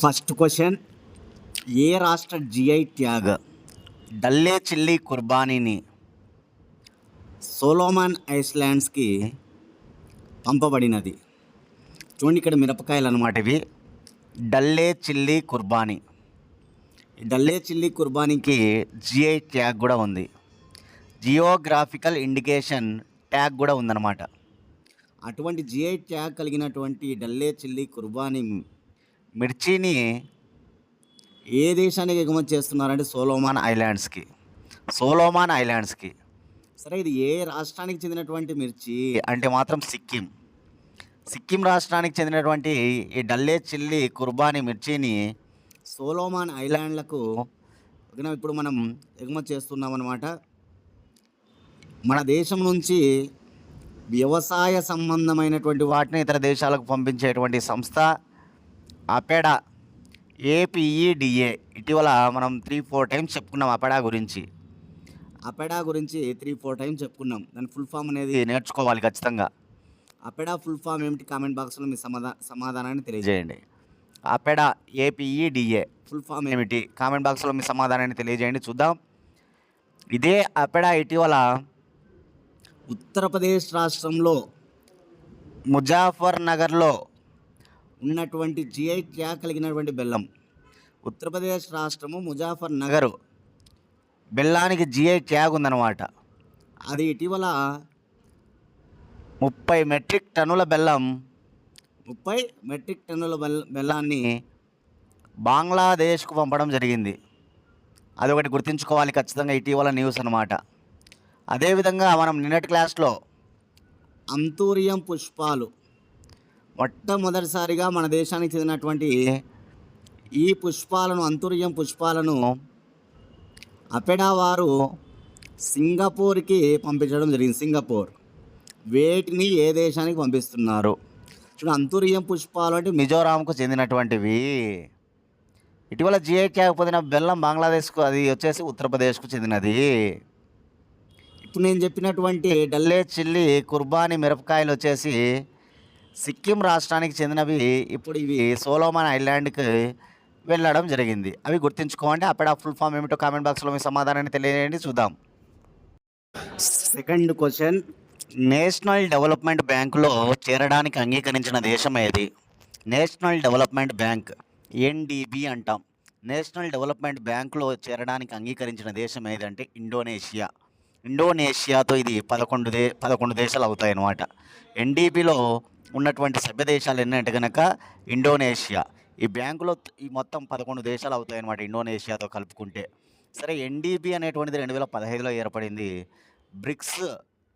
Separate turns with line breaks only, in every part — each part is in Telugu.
ఫస్ట్ క్వశ్చన్, ఏ రాష్ట్ర జిఐ ట్యాగ్ డల్లే చిల్లీ కుర్బానీని సోలోమన్ ఐలాండ్స్కి పంపబడినది? చూడండి, ఇక్కడ మిరపకాయలు అన్నమాట ఇవి. డల్లే చిల్లీ కుర్బానీ. డల్లే చిల్లీ కుర్బానీకి జిఐ ట్యాగ్ కూడా ఉంది. జియోగ్రాఫికల్ ఇండికేషన్ ట్యాగ్ కూడా ఉందన్నమాట. అటువంటి జిఐ ట్యాగ్ కలిగినటువంటి డల్లే చిల్లీ కుర్బానీ మిర్చిని ఏ దేశానికి ఎగుమతి చేస్తున్నారంటే సోలోమన్ ఐలాండ్స్కి. సరే, ఇది ఏ రాష్ట్రానికి చెందినటువంటి మిర్చి అంటే మాత్రం సిక్కిం రాష్ట్రానికి చెందినటువంటి ఈ డల్లే చిల్లీ కుర్బానీ మిర్చిని సోలోమన్ ఐలాండ్లకు ఇప్పుడు మనం ఎగుమతి చేస్తున్నాం అన్నమాట. మన దేశం నుంచి వ్యవసాయ సంబంధమైనటువంటి వాటిని ఇతర దేశాలకు పంపించేటువంటి సంస్థ అపెడా, APEDA. ఇటీవల మనం 3-4 టైమ్స్ చెప్పుకున్నాం అపెడా గురించి 3-4 టైమ్స్ చెప్పుకున్నాం. దాని ఫుల్ ఫామ్ అనేది నేర్చుకోవాలి ఖచ్చితంగా. అపెడా ఫుల్ ఫామ్ ఏమిటి? కామెంట్ బాక్స్లో మీ సమాధానాన్ని తెలియజేయండి. అపెడా, APEDA ఫుల్ ఫామ్ ఏమిటి? కామెంట్ బాక్స్లో మీ సమాధానాన్ని తెలియజేయండి, చూద్దాం. ఇదే అపెడా ఇటీవల ఉత్తరప్రదేశ్ రాష్ట్రంలో ముజాఫర్ నగర్లో ఉన్నటువంటి జిఐ ట్యాగ్ కలిగినటువంటి బెల్లం. ఉత్తరప్రదేశ్ రాష్ట్రము ముజాఫర్ నగర్ బెల్లానికి జిఐ ట్యాగ్ ఉందన్నమాట. అది ఇటీవల 30 మెట్రిక్ టన్నుల బెల్లాన్ని బంగ్లాదేశ్కు పంపడం జరిగింది. అదొకటి గుర్తుంచుకోవాలి ఖచ్చితంగా, ఇటీవల న్యూస్ అన్నమాట. అదేవిధంగా మనం నిన్నటి క్లాస్లో అంతూరియం పుష్పాలు మొట్టమొదటిసారిగా మన దేశానికి చెందినటువంటి ఈ అంతూరియం పుష్పాలను అపెడా వారు సింగపూర్కి పంపించడం జరిగింది. సింగపూర్. వేటిని ఏ దేశానికి పంపిస్తున్నారు? చూడండి, అంతూరియం పుష్పాలు అంటే మిజోరాంకు చెందినటువంటివి. ఇటీవల జిఐ ట్యాగ్ పొందిన బెల్లం బంగ్లాదేశ్కు, అది వచ్చేసి ఉత్తరప్రదేశ్కు చెందినది. ఇప్పుడు నేను చెప్పినటువంటి డల్లే చిల్లీ కుర్బానీ మిరపకాయలు వచ్చేసి సిక్కిం రాష్ట్రానికి చెందినవి. ఇప్పుడు ఇవి సోలోమన్ ఐలాండ్కి వెళ్ళడం జరిగింది. అవి గుర్తుంచుకోండి. అపెడా ఫుల్ ఫామ్ ఏమిటో కామెంట్ బాక్స్లో మీ సమాధానాన్ని తెలియజేయండి, చూద్దాం. సెకండ్ క్వశ్చన్, నేషనల్ డెవలప్మెంట్ బ్యాంకులో చేరడానికి అంగీకరించిన దేశం ఏది? నేషనల్ డెవలప్మెంట్ బ్యాంక్, NDB అంటాం. నేషనల్ డెవలప్మెంట్ బ్యాంకులో చేరడానికి అంగీకరించిన దేశం ఏదంటే ఇండోనేషియాతో ఇది 11 దేశాలు అవుతాయి అన్నమాట. NDBలో ఉన్నటువంటి సభ్య దేశాలు ఎన్నంటే కనుక ఇండోనేషియా. ఈ బ్యాంకులో ఈ మొత్తం 11 దేశాలు అవుతాయి అన్నమాట ఇండోనేషియాతో కలుపుకుంటే. సరే, NDB అనేటువంటిది 2015లో ఏర్పడింది. బ్రిక్స్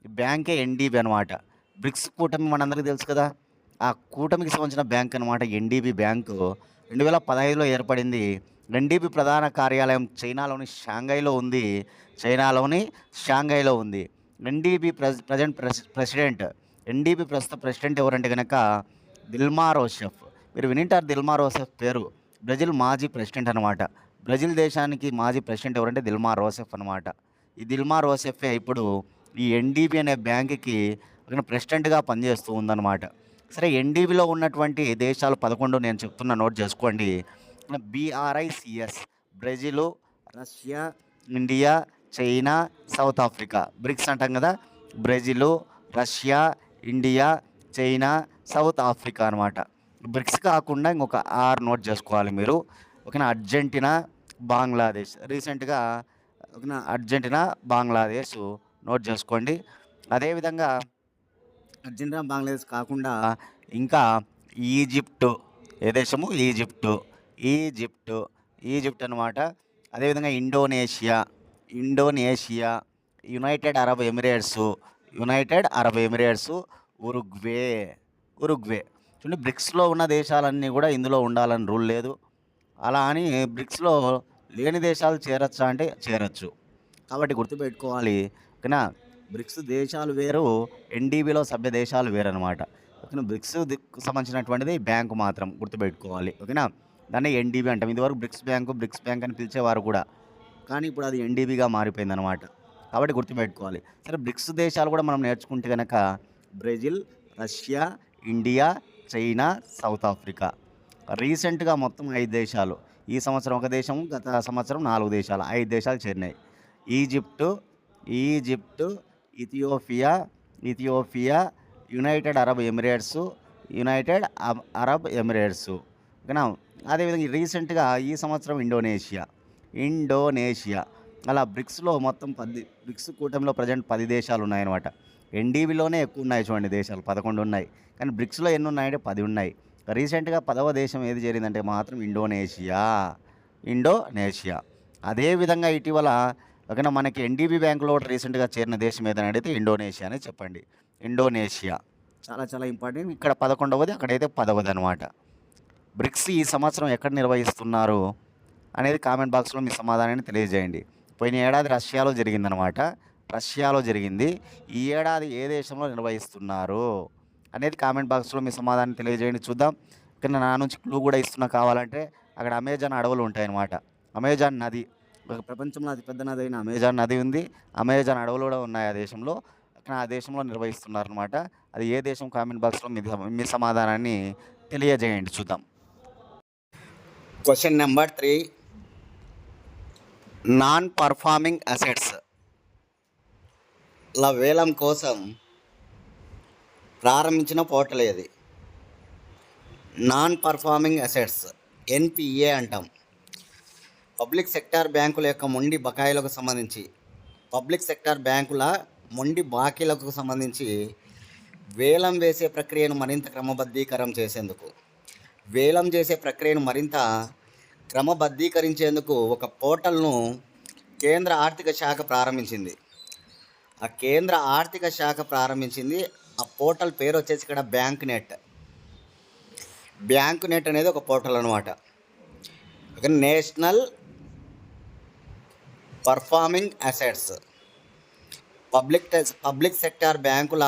బ్యాంకే NDB అనమాట. బ్రిక్స్ కూటమి మనందరికీ తెలుసు కదా, ఆ కూటమికి సంబంధించిన బ్యాంక్ అనమాట NDB బ్యాంకు. 2015లో ఏర్పడింది. NDB ప్రధాన కార్యాలయం చైనాలోని షాంఘైలో ఉంది. NDB ప్రస్తుత ప్రెసిడెంట్ ఎవరంటే కనుక దిల్మా రౌసెఫ్. మీరు వినింటారు దిల్మా రౌసెఫ్ పేరు. బ్రెజిల్ మాజీ ప్రెసిడెంట్ అనమాట. బ్రెజిల్ దేశానికి మాజీ ప్రెసిడెంట్ ఎవరంటే దిల్మా రౌసెఫ్ అనమాట. ఈ దిల్మా రౌసెఫే ఇప్పుడు ఈ NDB అనే బ్యాంకుకి ప్రెసిడెంట్గా పనిచేస్తూ ఉందన్నమాట. సరే, NDBలో ఉన్నటువంటి దేశాలు 11 నేను చెప్తున్నా, నోట్ చేసుకోండి. BRICS: Brazil, Russia, India, China, South Africa. BRICS అంటాం కదా, Brazil, Russia, India, China, South Africa అనమాట. బ్రిక్స్ కాకుండా ఇంకొక R నోట్ చేసుకోవాలి మీరు. ఓకేనా? అర్జెంటీనా, బంగ్లాదేశ్. రీసెంట్గా అర్జెంటీనా, బంగ్లాదేశ్ నోట్ చేసుకోండి. అదేవిధంగా అర్జెంటీనా, బంగ్లాదేశ్ కాకుండా ఇంకా ఈజిప్ట్. ఏ దేశము? ఈజిప్ట్ అనమాట. అదేవిధంగా Indonesia, United Arab Emirates, Uruguay. చూడండి, బ్రిక్స్లో ఉన్న దేశాలన్నీ కూడా ఇందులో ఉండాలని రూల్ లేదు. అలా అని బ్రిక్స్లో లేని దేశాలు చేరొచ్చా అంటే చేరొచ్చు. కాబట్టి గుర్తుపెట్టుకోవాలి. ఓకేనా? బ్రిక్స్ దేశాలు వేరు, NDBలో సభ్య దేశాలు వేరు అనమాట. ఓకేనా? బ్రిక్స్ సంబంధించినటువంటిది బ్యాంకు మాత్రం గుర్తుపెట్టుకోవాలి. ఓకేనా? దాన్ని NDB అంటాం. ఇదివరకు బ్రిక్స్ బ్యాంక్ అని పిలిచేవారు కూడా, కానీ ఇప్పుడు అది NDBగా మారిపోయింది అనమాట. కాబట్టి గుర్తుపెట్టుకోవాలి. సరే, బ్రిక్స్ దేశాలు కూడా మనం నేర్చుకుంటే కనుక Brazil, Russia, India, China, South Africa. రీసెంట్గా మొత్తం 5 దేశాలు, ఈ సంవత్సరం ఒక దేశం, గత సంవత్సరం 4 దేశాలు, 5 దేశాలు చేరినాయి. Egypt, Egypt, Ethiopia, Ethiopia, United Arab Emirates, United Arab Emirates. ఓకేనా. అదేవిధంగా రీసెంట్గా ఈ సంవత్సరం ఇండోనేషియా, ఇండోనేషియా. అలా బ్రిక్స్లో మొత్తం 10, బ్రిక్స్ కూటమిలో ప్రజెంట్ 10 దేశాలు ఉన్నాయన్నమాట. ఎన్డీబీలోనే ఎక్కువ ఉన్నాయి చూడండి దేశాలు, 11 ఉన్నాయి. కానీ బ్రిక్స్లో ఎన్ని ఉన్నాయంటే 10 ఉన్నాయి. రీసెంట్గా 10వ దేశం ఏది చేరిందంటే మాత్రం ఇండోనేషియా, ఇండోనేషియా. అదేవిధంగా ఇటీవల ఓకేనా మనకి ఎన్డీబీ బ్యాంకులో రీసెంట్గా చేరిన దేశం ఏదని అడిగితే ఇండోనేషియా అని చెప్పండి. ఇండోనేషియా చాలా చాలా ఇంపార్టెంట్. ఇక్కడ 11వది, అక్కడైతే 10వది అనమాట. బ్రిక్స్ ఈ సంవత్సరం ఎక్కడ నిర్వహిస్తున్నారు అనేది కామెంట్ బాక్స్లో మీ సమాధానాన్ని తెలియజేయండి. పోయిన ఏడాది రష్యాలో జరిగిందనమాట, రష్యాలో జరిగింది. ఈ ఏడాది ఏ దేశంలో నిర్వహిస్తున్నారు అనేది కామెంట్ బాక్స్లో మీ సమాధానం తెలియజేయండి. చూద్దాం. ఇక్కడ నా నుంచి క్లూ కూడా ఇస్తున్నా కావాలంటే, అక్కడ అమెజాన్ అడవులు ఉంటాయన్నమాట. అమెజాన్ నది, ప్రపంచంలో అతిపెద్ద నది అయిన అమెజాన్ నది ఉంది. అమెజాన్ అడవులు కూడా ఉన్నాయి ఆ దేశంలో. అక్కడ ఆ దేశంలో నిర్వహిస్తున్నారనమాట. అది ఏ దేశం కామెంట్ బాక్స్లో మీ సమాధానాన్ని తెలియజేయండి. చూద్దాం. Question number 3, non performing assets ల వేలం కోసం ప్రారంభించిన పోర్టల్ ఏది? నాన్ పర్ఫార్మింగ్ అసెట్స్, ఎన్పిఏ అంటాం. పబ్లిక్ సెక్టార్ బ్యాంకుల యొక్క మొండి బకాయిలకు సంబంధించి, పబ్లిక్ సెక్టార్ బ్యాంకుల మొండి బాకీలకు సంబంధించి వేలం వేసే ప్రక్రియను మరింత క్రమబద్ధీకరం చేసేందుకు, వేలం చేసే ప్రక్రియను మరింత క్రమబద్ధీకరించేందుకు ఒక పోర్టల్ను కేంద్ర ఆర్థిక శాఖ ప్రారంభించింది. ఆ కేంద్ర ఆర్థిక శాఖ ప్రారంభించింది. ఆ పోర్టల్ పేరు వచ్చేసి ఇక్కడ బ్యాంక్ నెట్. బ్యాంక్ నెట్ అనేది ఒక పోర్టల్ అనమాట. National performing assets, public sector బ్యాంకుల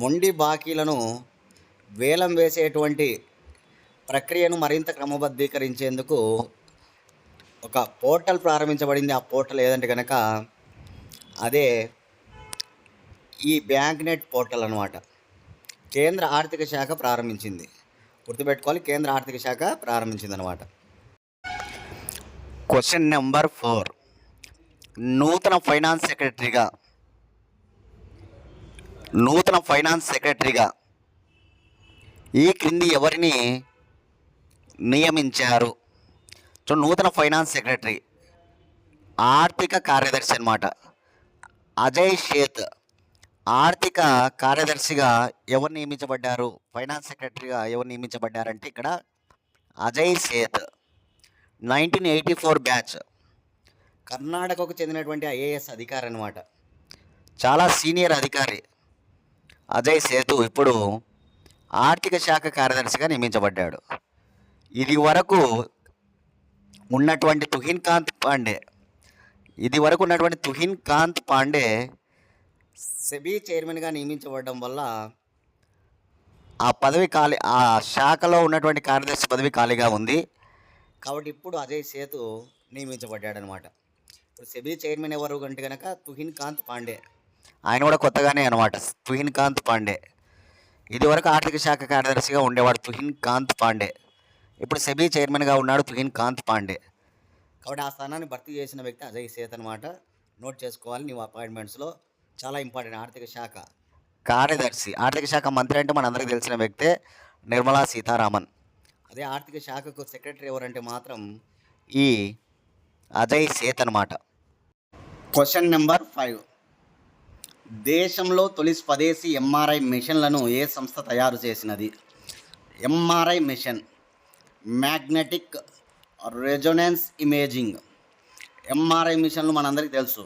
మొండి బాకీలను వేలం వేసేటువంటి ప్రక్రియను మరింత క్రమబద్ధీకరించేందుకు ఒక పోర్టల్ ప్రారంభించబడింది. ఆ పోర్టల్ ఏదంటే కనుక అదే ఈ బ్యాంక్ నెట్ పోర్టల్ అనమాట. కేంద్ర ఆర్థిక శాఖ ప్రారంభించింది. గుర్తుపెట్టుకోవాలి, కేంద్ర ఆర్థిక శాఖ ప్రారంభించింది అనమాట. క్వశ్చన్ నెంబర్ 4, నూతన ఫైనాన్స్ సెక్రటరీగా ఈ క్రింది ఎవరిని నియమించారు? సో నూతన ఫైనాన్స్ సెక్రటరీ, ఆర్థిక కార్యదర్శి అనమాట, అజయ్ సేత్. ఆర్థిక కార్యదర్శిగా ఎవరు నియమించబడ్డారు? ఫైనాన్స్ సెక్రటరీగా ఎవరు నియమించబడ్డారంటే ఇక్కడ అజయ్ సేత్. 1984 బ్యాచ్, కర్ణాటకకు చెందినటువంటి ఐఏఎస్ అధికారి అనమాట. చాలా సీనియర్ అధికారి అజయ్ సేతు ఇప్పుడు ఆర్థిక శాఖ కార్యదర్శిగా నియమించబడ్డాడు. ఇది వరకు ఉన్నటువంటి తుహిన్ కాంత్ పాండే సెబీ చైర్మన్గా నియమించబడడం వల్ల ఆ శాఖలో ఉన్నటువంటి కార్యదర్శి పదవి ఖాళీగా ఉంది. కాబట్టి ఇప్పుడు అజయ్ సేతు నియమించబడ్డాడు అనమాట. ఇప్పుడు సెబీ చైర్మన్ ఎవరు అంటే కనుక తుహిన్ కాంత్ పాండే. ఆయన కూడా కొత్తగానే అనమాట, తుహిన్ కాంత్ పాండే. ఇదివరకు ఆర్థిక శాఖ కార్యదర్శిగా ఉండేవాడు తుహిన్ కాంత్ పాండే. ఇప్పుడు సెబీ చైర్మన్గా ఉన్నాడు తుహిన్ కాంత్ పాండే. కాబట్టి ఆ స్థానాన్ని భర్తీ చేసిన వ్యక్తి అజయ్ సేత్ అనమాట. నోట్ చేసుకోవాలి నీవు అపాయింట్మెంట్స్లో. చాలా ఇంపార్టెంట్. ఆర్థిక శాఖ కార్యదర్శి, ఆర్థిక శాఖ మంత్రి అంటే మనందరికీ తెలిసిన వ్యక్తే నిర్మలా సీతారామన్. అదే ఆర్థిక శాఖకు సెక్రటరీ ఎవరంటే మాత్రం ఈ అజయ్ సేత్ అనమాట. క్వశ్చన్ నెంబర్ 5, దేశంలో తొలి స్వదేశీ ఎంఆర్ఐ మిషన్లను ఏ సంస్థ తయారు చేసినది? MRI machine, magnetic resonance imaging. MRI మిషన్లు మనందరికీ తెలుసు.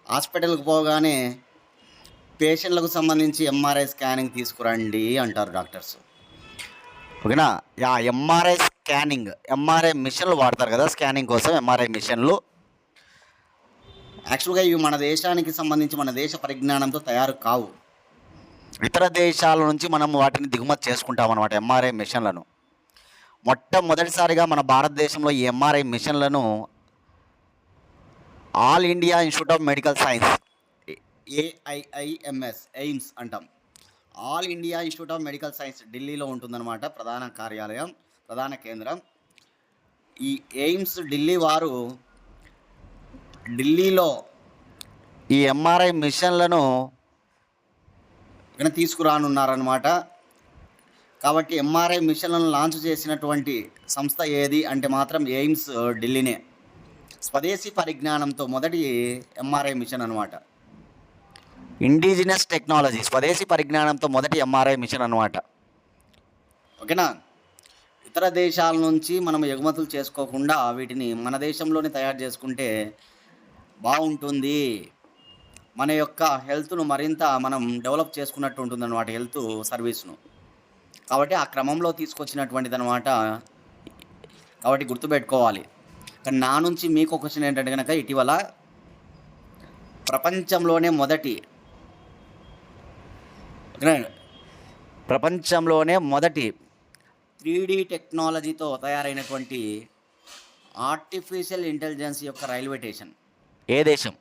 హాస్పిటల్కి పోగానే పేషెంట్లకు సంబంధించి ఎంఆర్ఐ స్కానింగ్ తీసుకురండి అంటారు డాక్టర్స్. ఓకేనా. ఎంఆర్ఐ స్కానింగ్, ఎంఆర్ఐ మిషన్లు వాడతారు కదా స్కానింగ్ కోసం. ఎంఆర్ఐ మిషన్లు యాక్చువల్గా ఇవి మన దేశానికి సంబంధించి మన దేశ పరిజ్ఞానంతో తయారు కావు. ఇతర దేశాల నుంచి మనం వాటిని దిగుమతి చేసుకుంటాం అన్నమాట ఎంఆర్ఐ మిషన్లను. మొట్టమొదటిసారిగా మన భారతదేశంలో ఈ ఎంఆర్ఐ మిషన్లను All India Institute of Medical Science, AIIMS అంటాం. All India Institute of Medical Science ఢిల్లీలో ఉంటుందన్నమాట ప్రధాన కేంద్రం. ఈ ఎయిమ్స్ ఢిల్లీ వారు ఢిల్లీలో ఈ ఎంఆర్ఐ మిషన్లను తీసుకురానున్నారనమాట. కాబట్టి ఎంఆర్ఐ మిషన్లను లాంచ్ చేసినటువంటి సంస్థ ఏది అంటే మాత్రం ఎయిమ్స్ ఢిల్లీనే. స్వదేశీ పరిజ్ఞానంతో మొదటి ఎంఆర్ఐ మిషన్ అనమాట. ఇండిజినస్ టెక్నాలజీ, స్వదేశీ పరిజ్ఞానంతో మొదటి ఎంఆర్ఐ మిషన్ అనమాట. ఓకేనా. ఇతర దేశాల నుంచి మనం ఎగుమతులు చేసుకోకుండా వీటిని మన దేశంలోనే తయారు చేసుకుంటే బాగుంటుంది. మన యొక్క హెల్త్ను మరింత మనం డెవలప్ చేసుకున్నట్టు ఉంటుందన్నమాట, హెల్త్ సర్వీస్ను. కాబట్టి ఆ క్రమంలో తీసుకొచ్చినటువంటిది అనమాట. కాబట్టి గుర్తుపెట్టుకోవాలి. కానీ నా నుంచి మీకు ఒక క్వశ్చన్ ఏంటంటే కనుక, ఇటీవల ప్రపంచంలోనే మొదటి 3D టెక్నాలజీతో తయారైనటువంటి ఆర్టిఫిషియల్ ఇంటెలిజెన్స్ యొక్క రైల్వే స్టేషన్ ఏ దేశం?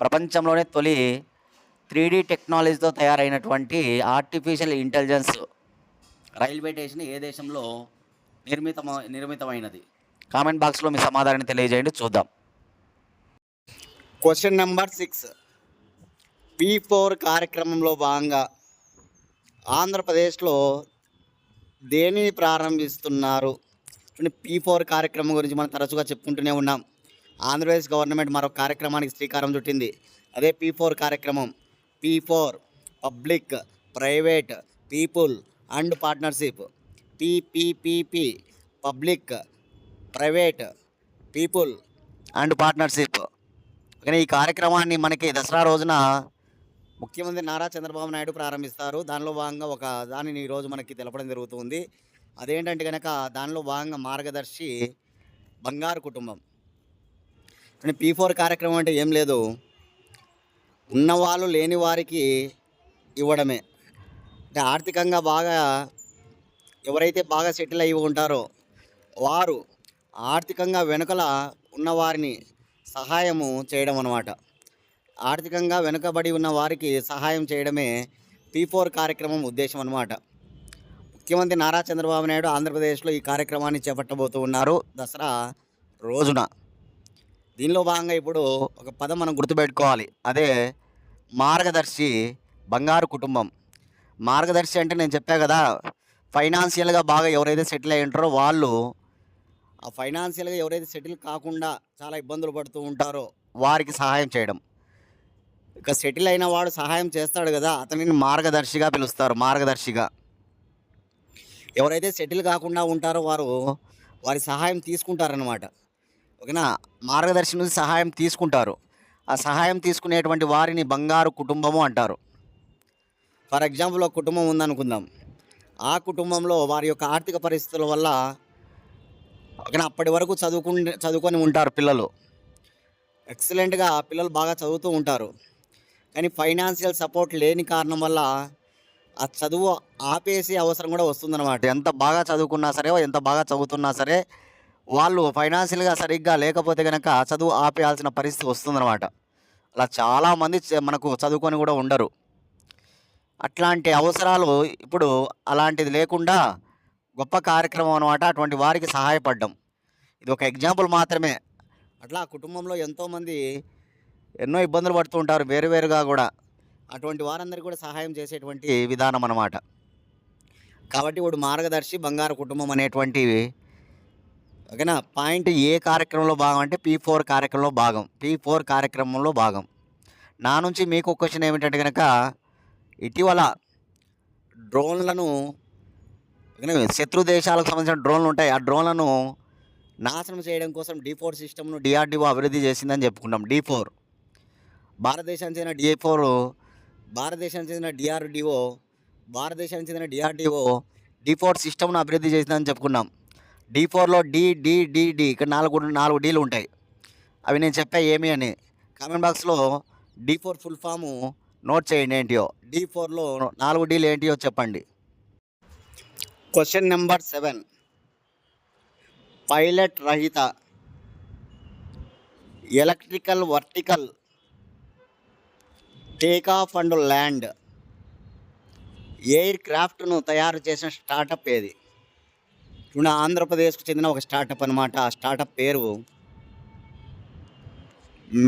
ప్రపంచంలోనే తొలి 3D టెక్నాలజీతో తయారైనటువంటి ఆర్టిఫిషియల్ ఇంటెలిజెన్స్ రైల్వే స్టేషన్ ఏ దేశంలో నిర్మితమైనది? కామెంట్ బాక్స్లో మీ సమాధానాన్ని తెలియజేయండి, చూద్దాం. Question number 6. P4 కార్యక్రమంలో భాగంగా ఆంధ్రప్రదేశ్లో దేనిని ప్రారంభిస్తున్నారు? P4 కార్యక్రమం గురించి మనం తరచుగా చెప్పుకుంటూనే ఉన్నాం. ఆంధ్రప్రదేశ్ గవర్నమెంట్ మరొక కార్యక్రమానికి శ్రీకారం చుట్టింది. అదే P4 కార్యక్రమం. P4 public, private, people and partnership. PPPP public, private, people and partnership. కానీ ఈ కార్యక్రమాన్ని మనకి దసరా రోజున ముఖ్యమంత్రి నారా చంద్రబాబు నాయుడు ప్రారంభిస్తారు. దానిలో భాగంగా ఒక దానిని ఈరోజు మనకి తెలపడం జరుగుతుంది. అదేంటంటే కనుక దానిలో భాగంగా మార్గదర్శి బంగారు కుటుంబం. P4 కార్యక్రమం అంటే ఏం లేదు, ఉన్నవాళ్ళు లేని వారికి ఇవ్వడమే. అంటే ఆర్థికంగా బాగా ఎవరైతే బాగా సెటిల్ అయి ఉంటారో వారు ఆర్థికంగా వెనుకల ఉన్నవారిని సహాయము చేయడం అన్నమాట. ఆర్థికంగా వెనుకబడి ఉన్న వారికి సహాయం చేయడమే P4 కార్యక్రమం ఉద్దేశం అన్నమాట. ముఖ్యమంత్రి నారా చంద్రబాబు నాయుడు ఆంధ్రప్రదేశ్లో ఈ కార్యక్రమాన్ని చేపట్టబోతూ ఉన్నారు దసరా రోజున. దీనిలో భాగంగా ఇప్పుడు ఒక పదం మనం గుర్తుపెట్టుకోవాలి, అదే మార్గదర్శి బంగారు కుటుంబం. మార్గదర్శి అంటే నేను చెప్పా కదా, ఫైనాన్షియల్గా బాగా ఎవరైతే సెటిల్ అయి ఉంటారో వాళ్ళు, ఆ ఫైనాన్షియల్గా ఎవరైతే సెటిల్ కాకుండా చాలా ఇబ్బందులు పడుతూ ఉంటారో వారికి సహాయం చేయడం. ఇక సెటిల్ అయిన వాడు సహాయం చేస్తాడు కదా, అతనిని మార్గదర్శిగా పిలుస్తారు. మార్గదర్శిగా ఎవరైతే సెటిల్ కాకుండా ఉంటారో వారి సహాయం తీసుకుంటారనమాట. ఓకేనా. మార్గదర్శి నుంచి సహాయం తీసుకుంటారు. ఆ సహాయం తీసుకునేటువంటి వారిని బంగారు కుటుంబము అంటారు. ఫర్ ఎగ్జాంపుల్ ఒక కుటుంబం ఉందనుకుందాం. ఆ కుటుంబంలో వారి యొక్క ఆర్థిక పరిస్థితుల వల్ల ఓకేనా అప్పటి వరకు చదువుకొని ఉంటారు పిల్లలు. ఎక్సలెంట్గా పిల్లలు బాగా చదువుతూ ఉంటారు. కానీ ఫైనాన్షియల్ సపోర్ట్ లేని కారణం వల్ల ఆ చదువు ఆపేసే అవసరం కూడా వస్తుందన్నమాట. ఎంత బాగా చదువుకున్నా సరే, ఎంత బాగా చదువుతున్నా సరే, వాళ్ళు ఫైనాన్షియల్గా సరిగ్గా లేకపోతే కనుక చదువు ఆపేయాల్సిన పరిస్థితి వస్తుందన్నమాట. అలా చాలామంది మనకు చదువుకొని కూడా ఉండరు. అట్లాంటి అవసరాలు ఇప్పుడు అలాంటిది లేకుండా గొప్ప కార్యక్రమం అనమాట. అటువంటి వారికి సహాయపడడం ఇది ఒక ఎగ్జాంపుల్ మాత్రమే. అట్లా కుటుంబంలో ఎంతోమంది ఎన్నో ఇబ్బందులు పడుతూ ఉంటారు వేరువేరుగా కూడా. అటువంటి వారందరికీ కూడా సహాయం చేసేటువంటి విధానం అన్నమాట. కాబట్టి ఇప్పుడు మార్గదర్శి బంగారు కుటుంబం అనేటువంటివి ఓకేనా పాయింట్ ఏ కార్యక్రమంలో భాగం అంటే P4 కార్యక్రమంలో భాగం. P4 కార్యక్రమంలో భాగం. నా నుంచి మీకు ఒక క్వశ్చన్ ఏమిటంటే కనుక, ఇటీవల డ్రోన్లను శత్రు దేశాలకు సంబంధించిన డ్రోన్లు ఉంటాయి. ఆ డ్రోన్లను నాశనం చేయడం కోసం D4 సిస్టమ్ను DRDO అభివృద్ధి చేసిందని చెప్పుకున్నాం. D4 భారతదేశానికి చెందిన భారతదేశానికి చెందిన DRDO భారతదేశానికి చెందిన DRDO D4 సిస్టమ్ను అభివృద్ధి చేసిందని చెప్పుకున్నాం. D4లో D ఇక్కడ నాలుగు డీలు ఉంటాయి. అవి నేను చెప్పా ఏమి అని. కామెంట్ బాక్స్లో D4 ఫుల్ ఫాము నోట్ చేయండి ఏంటియో. D4లో 4 డీలు ఏంటియో చెప్పండి. Question number 7. పైలట్ రహిత electrical vertical take off and land ఎయిర్ క్రాఫ్ట్ను తయారు చేసిన స్టార్టప్ ఏది? మన ఆంధ్రప్రదేశ్కు చెందిన ఒక స్టార్టప్ అనమాట. ఆ స్టార్టప్ పేరు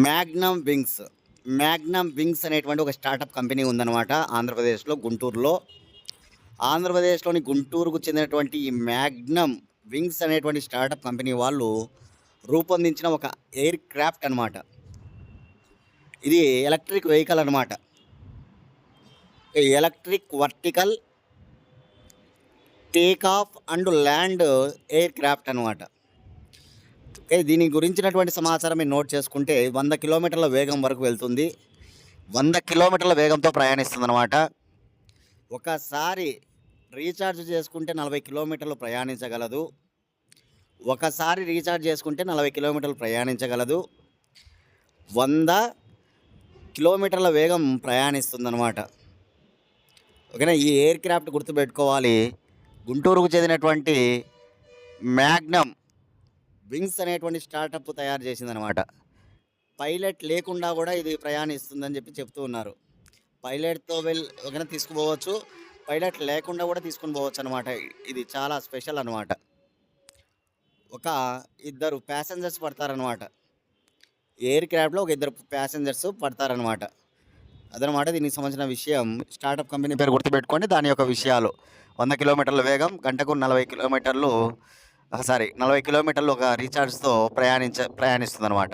మ్యాగ్నమ్ వింగ్స్. మ్యాగ్నమ్ వింగ్స్ అనేటువంటి ఒక స్టార్టప్ కంపెనీ ఉందన్నమాట ఆంధ్రప్రదేశ్లో, గుంటూరులో. ఆంధ్రప్రదేశ్లోని గుంటూరుకు చెందినటువంటి ఈ మ్యాగ్నమ్ వింగ్స్ అనేటువంటి స్టార్టప్ కంపెనీ వాళ్ళు రూపొందించిన ఒక ఎయిర్ క్రాఫ్ట్ అనమాట. ఇది ఎలక్ట్రిక్ వెహికల్ అనమాట. Electric vertical take off and land air craft అనమాట. దీని గురించినటువంటి సమాచారం మీరు నోట్ చేసుకుంటే 100 కిలోమీటర్ల వేగం వరకు వెళ్తుంది. 100 కిలోమీటర్ల వేగంతో ప్రయాణిస్తుంది అనమాట. ఒకసారి రీఛార్జ్ చేసుకుంటే 40 కిలోమీటర్లు ప్రయాణించగలదు. ఒకసారి రీఛార్జ్ చేసుకుంటే 40 కిలోమీటర్లు ప్రయాణించగలదు. 100 కిలోమీటర్ల వేగం ప్రయాణిస్తుందన్నమాట. ఓకేనా. ఈ ఎయిర్ క్రాఫ్ట్ గుర్తుపెట్టుకోవాలి. గుంటూరుకు చెందినటువంటి మ్యాగ్నమ్ వింగ్స్ అనేటువంటి స్టార్టప్ తయారు చేసిందనమాట. పైలట్ లేకుండా కూడా ఇది ప్రయాణిస్తుందని చెప్తూ ఉన్నారు. పైలట్తో ఓకేనా తీసుకుపోవచ్చు, పైలట్ లేకుండా కూడా తీసుకుని పోవచ్చు అనమాట. ఇది చాలా స్పెషల్ అనమాట. ఒక 2 ప్యాసింజర్స్ పడతారనమాట. ఎయిర్ క్రాఫ్ట్లో ఒక 2 ప్యాసింజర్స్ పడతారనమాట. అదనమాట దీనికి సంబంధించిన విషయం. స్టార్టప్ కంపెనీ పేరు గుర్తుపెట్టుకోండి. దాని యొక్క విషయాలు 100 కిలోమీటర్ల వేగం, గంటకు 40 కిలోమీటర్లు ఒక రీఛార్జ్తో ప్రయాణిస్తుంది అనమాట.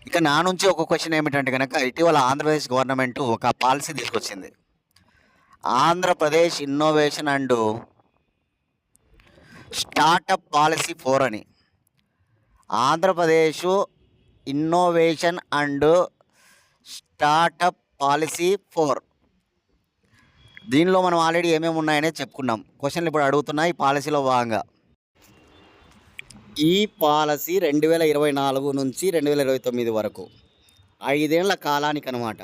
ఇక నా నుంచి ఒక క్వశ్చన్ ఏమిటంటే కనుక, ఇటీవల ఆంధ్రప్రదేశ్ గవర్నమెంట్ ఒక పాలసీ తీసుకొచ్చింది. Andhra Pradesh innovation and startup policy 4 అని. Andhra Pradesh innovation and startup policy 4. దీనిలో మనం ఆల్రెడీ ఏమేమి ఉన్నాయనే చెప్పుకున్నాం. క్వశ్చన్లు ఇప్పుడు అడుగుతున్నా ఈ పాలసీలో భాగంగా. ఈ పాలసీ 2024 నుంచి 2029 వరకు 5 ఏళ్ల కాలానికి అనమాట.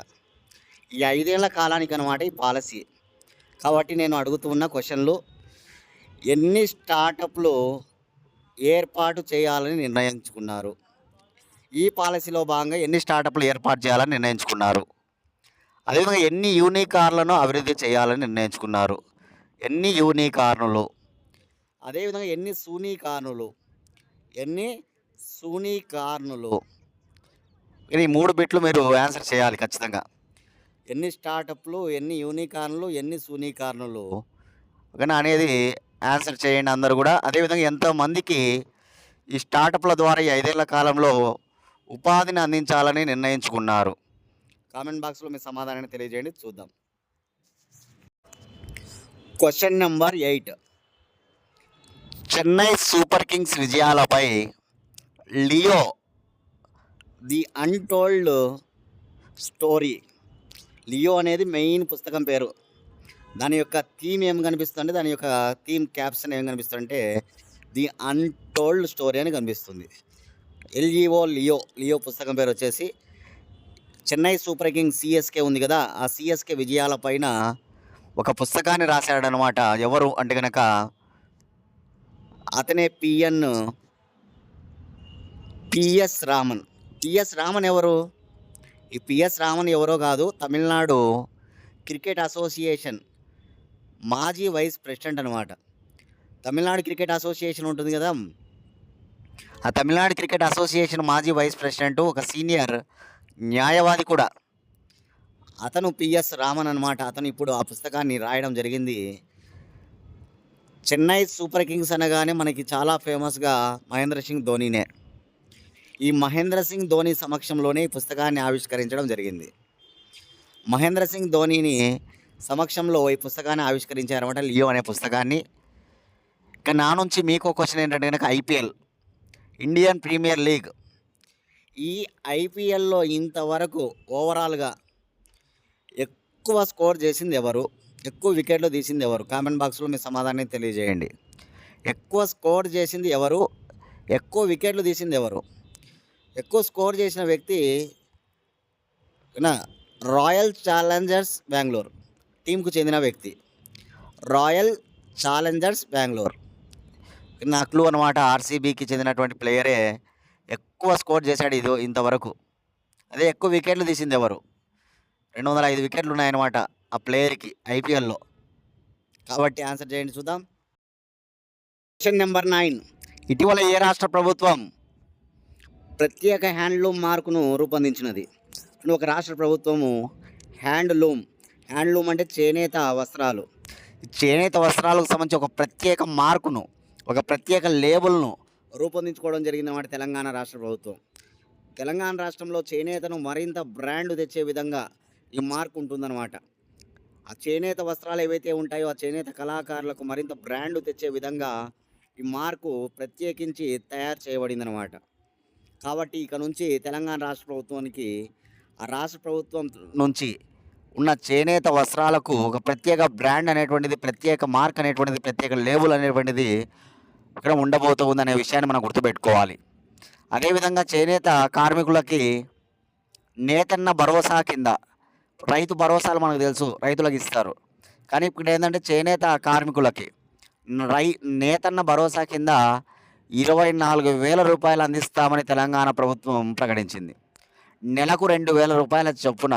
ఈ 5 ఏళ్ల కాలానికి అనమాట ఈ పాలసీ. కాబట్టి నేను అడుగుతున్న క్వశ్చన్లు, ఎన్ని స్టార్టప్లు ఏర్పాటు చేయాలని నిర్ణయించుకున్నారు? ఈ పాలసీలో భాగంగా ఎన్ని స్టార్టప్లు ఏర్పాటు చేయాలని నిర్ణయించుకున్నారు? అదేవిధంగా ఎన్ని యూనికార్లను అభివృద్ధి చేయాలని నిర్ణయించుకున్నారు? ఎన్ని యూనికార్నులు? అదేవిధంగా ఎన్ని సూనికార్నులు? ఇది 3 బిట్లు మీరు ఆన్సర్ చేయాలి ఖచ్చితంగా. ఎన్ని స్టార్టప్లు, ఎన్ని యూనికార్నులు, ఎన్ని సూనికార్నులు ఓకేనా అనేది ఆన్సర్ చేయండి అందరూ కూడా. అదేవిధంగా ఎంతమందికి ఈ స్టార్టప్ల ద్వారా ఈ 5 ఏళ్ల కాలంలో ఉపాధిని అందించాలని నిర్ణయించుకున్నారు? కామెంట్ బాక్స్లో మీ సమాధానాన్ని తెలియజేయండి, చూద్దాం. Question number 8. Chennai Super Kings విజయాలపై Leo the untold story. Leo అనేది మెయిన్ పుస్తకం పేరు. దాని యొక్క థీమ్ ఏం కనిపిస్తుంది, దాని యొక్క థీమ్ క్యాప్షన్ ఏం కనిపిస్తుందంటే ది అన్టోల్డ్ స్టోరీ అని కనిపిస్తుంది. లియో పుస్తకం పేరు వచ్చేసి చెన్నై సూపర్ కింగ్స్ సిఎస్కే ఉంది కదా, ఆ సిఎస్కే విజయాలపైన ఒక పుస్తకాన్ని రాశాడనమాట. ఎవరు అంటే కనుక అతనే పిఎస్ రామన్. పిఎస్ రామన్ ఎవరు? ఈ పిఎస్ రామన్ ఎవరో కాదు, తమిళనాడు క్రికెట్ అసోసియేషన్ మాజీ వైస్ ప్రెసిడెంట్ అనమాట. తమిళనాడు క్రికెట్ అసోసియేషన్ ఉంటుంది కదా, ఆ తమిళనాడు క్రికెట్ అసోసియేషన్ మాజీ వైస్ ప్రెసిడెంట్, ఒక సీనియర్ న్యాయవాది కూడా. అతను పిఎస్ రామన్ అనమాట. అతను ఇప్పుడు ఆ పుస్తకాన్ని రాయడం జరిగింది. చెన్నై సూపర్ కింగ్స్ అనగానే మనకి చాలా ఫేమస్గా మహేంద్ర సింగ్ ధోనీనే. ఈ మహేంద్ర సింగ్ ధోని సమక్షంలోనే ఈ పుస్తకాన్ని ఆవిష్కరించడం జరిగింది. మహేంద్ర సింగ్ ధోనీని సమక్షంలో ఈ పుస్తకాన్ని ఆవిష్కరించారన్నమాట, లియో అనే పుస్తకాన్ని. ఇక నా నుంచి మీకు క్వశ్చన్ ఏంటంటే కనుక, ఐపీఎల్ ఇండియన్ ప్రీమియర్ లీగ్, ఈ ఐపీఎల్లో ఇంతవరకు ఓవరాల్గా ఎక్కువ స్కోర్ చేసింది ఎవరు? ఎక్కువ వికెట్లు తీసింది ఎవరు? కామెంట్ బాక్స్లో మీ సమాధానాన్ని తెలియజేయండి. ఎక్కువ స్కోర్ చేసింది ఎవరు? ఎక్కువ వికెట్లు తీసింది ఎవరు? ఎక్కువ స్కోర్ చేసిన వ్యక్తి రాయల్ ఛాలెంజర్స్ బెంగళూరు టీంకు చెందిన వ్యక్తి. రాయల్ ఛాలెంజర్స్ బెంగళూరు నా క్లూ అనమాట. ఆర్సీబీకి చెందినటువంటి ప్లేయరే ఎక్కువ స్కోర్ చేశాడు ఇంతవరకు. అదే ఎక్కువ వికెట్లు తీసింది ఎవరు? 205 వికెట్లు ఉన్నాయన్నమాట ఆ ప్లేయర్‌కి ఐపీఎల్‌లో. కాబట్టి ఆన్సర్ చేయండి చూద్దాం. Question number 9. ఇటీవల ఏ రాష్ట్ర ప్రభుత్వం ప్రత్యేక హ్యాండ్లూమ్ మార్కును రూపొందించినది? ఒక రాష్ట్ర ప్రభుత్వము హ్యాండ్లూమ్ అంటే చేనేత వస్త్రాలు. చేనేత వస్త్రాలకు సంబంధించి ఒక ప్రత్యేక మార్కును, ఒక ప్రత్యేక లేబుల్‌ను రూపొందించుకోవడం జరిగిందన్నమాట తెలంగాణ రాష్ట్ర ప్రభుత్వం. తెలంగాణ రాష్ట్రంలో చేనేతను మరింత బ్రాండ్ తెచ్చే విధంగా ఈ మార్క్ ఉంటుందన్నమాట. ఆ చేనేత వస్త్రాలు ఏవైతే ఉంటాయో, ఆ చేనేత కళాకారులకు మరింత బ్రాండ్ తెచ్చే విధంగా ఈ మార్కు ప్రత్యేకించి తయారు చేయబడిందన్నమాట. కాబట్టి ఇక నుంచి తెలంగాణ రాష్ట్ర ప్రభుత్వానికి, ఆ రాష్ట్ర ప్రభుత్వం నుంచి ఉన్న చేనేత వస్త్రాలకు ఒక ప్రత్యేక బ్రాండ్ అనేటువంటిది, ప్రత్యేక మార్క్ అనేటువంటిది, ప్రత్యేక లేబుల్ అనేటువంటిది ఇక్కడ ఉండబోతుందనే విషయాన్ని మనం గుర్తుపెట్టుకోవాలి. అదేవిధంగా చేనేత కార్మికులకి నేతన్న భరోసా కింద, రైతు భరోసాలు మనకు తెలుసు రైతులకు ఇస్తారు. కానీ ఇప్పుడు ఏంటంటే చేనేత కార్మికులకి నేతన్న భరోసా కింద 24,000 రూపాయలు అందిస్తామని తెలంగాణ ప్రభుత్వం ప్రకటించింది. నెలకు 2,000 రూపాయల చొప్పున,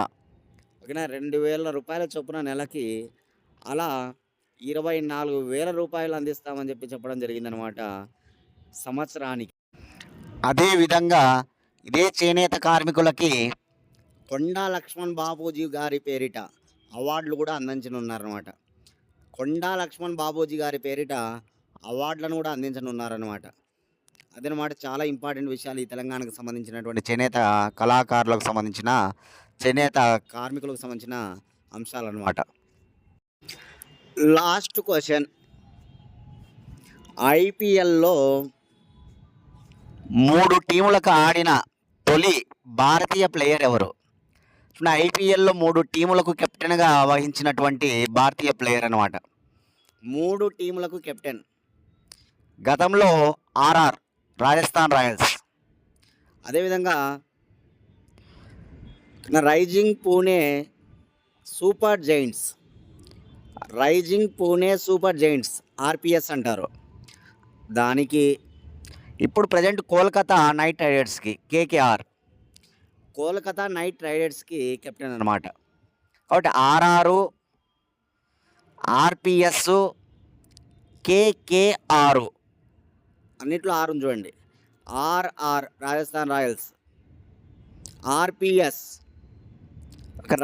ఓకేనా, 2,000 రూపాయల చొప్పున నెలకి, అలా 24,000 రూపాయలు అందిస్తామని చెప్పడం జరిగిందనమాట సంవత్సరానికి. అదేవిధంగా ఇదే చేనేత కార్మికులకి కొండా లక్ష్మణ్ బాపూజీ గారి పేరిట అవార్డులు కూడా అందించనున్నారనమాట. కొండా లక్ష్మణ్ బాపూజీ గారి పేరిట అవార్డులను కూడా అందించనున్నారనమాట. అదనమాట చాలా ఇంపార్టెంట్ విషయాలు ఈ తెలంగాణకు సంబంధించినటువంటి చేనేత కళాకారులకు సంబంధించిన, చేనేత కార్మికులకు సంబంధించిన అంశాలన్నమాట. Last question. ఐపీఎల్లో 3 టీములకు ఆడిన తొలి భారతీయ ప్లేయర్ ఎవరు? ఐపీఎల్లో 3 టీములకు కెప్టెన్గా వహించినటువంటి భారతీయ ప్లేయర్ అనమాట. 3 టీములకు కెప్టెన్. గతంలో ఆర్ఆర్, రాజస్థాన్ రాయల్స్, అదేవిధంగా Rising Pune Super Giants RPS అంటారు దానికి. ఇప్పుడు ప్రజెంట్ కోల్కతా నైట్ రైడర్స్కి, కేకేఆర్, కోల్కతా నైట్ రైడర్స్కి కెప్టెన్ అనమాట. కాబట్టి ఆర్ఆర్, ఆర్పిఎస్, కేకేఆర్ అన్నిట్లో ఆరు చూడండి. RR Rajasthan Royals, RPS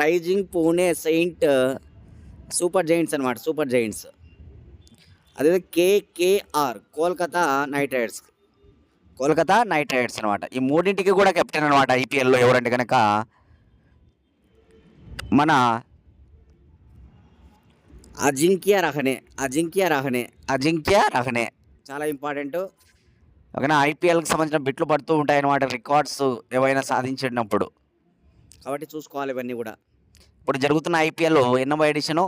Rising Pune Super Giants అనమాట, సూపర్ జైంట్స్. అదే కేకేఆర్ కోల్కతా నైట్ రైడర్స్ అనమాట. ఈ మూడింటికి కూడా కెప్టెన్ అనమాట ఐపీఎల్లో. ఎవరంటే కనుక మన అజింక్య రహనే చాలా ఇంపార్టెంట్. ఓకేనా, ఐపీఎల్కి సంబంధించిన బిట్లు పడుతూ ఉంటాయన్నమాట, రికార్డ్స్ ఏవైనా సాధించినప్పుడు. కాబట్టి చూసుకోవాలి ఇవన్నీ కూడా. ఇప్పుడు జరుగుతున్న ఐపీఎల్ ఎన్నవ ఎడిషను?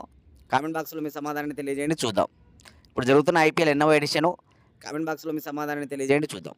కామెంట్ బాక్స్లో మీ సమాధానాన్ని తెలియజేయండి చూద్దాం. ఇప్పుడు జరుగుతున్న ఐపీఎల్ ఎన్నవ ఎడిషను? కామెంట్ బాక్స్లో మీ సమాధానాన్ని తెలియజేయండి చూద్దాం.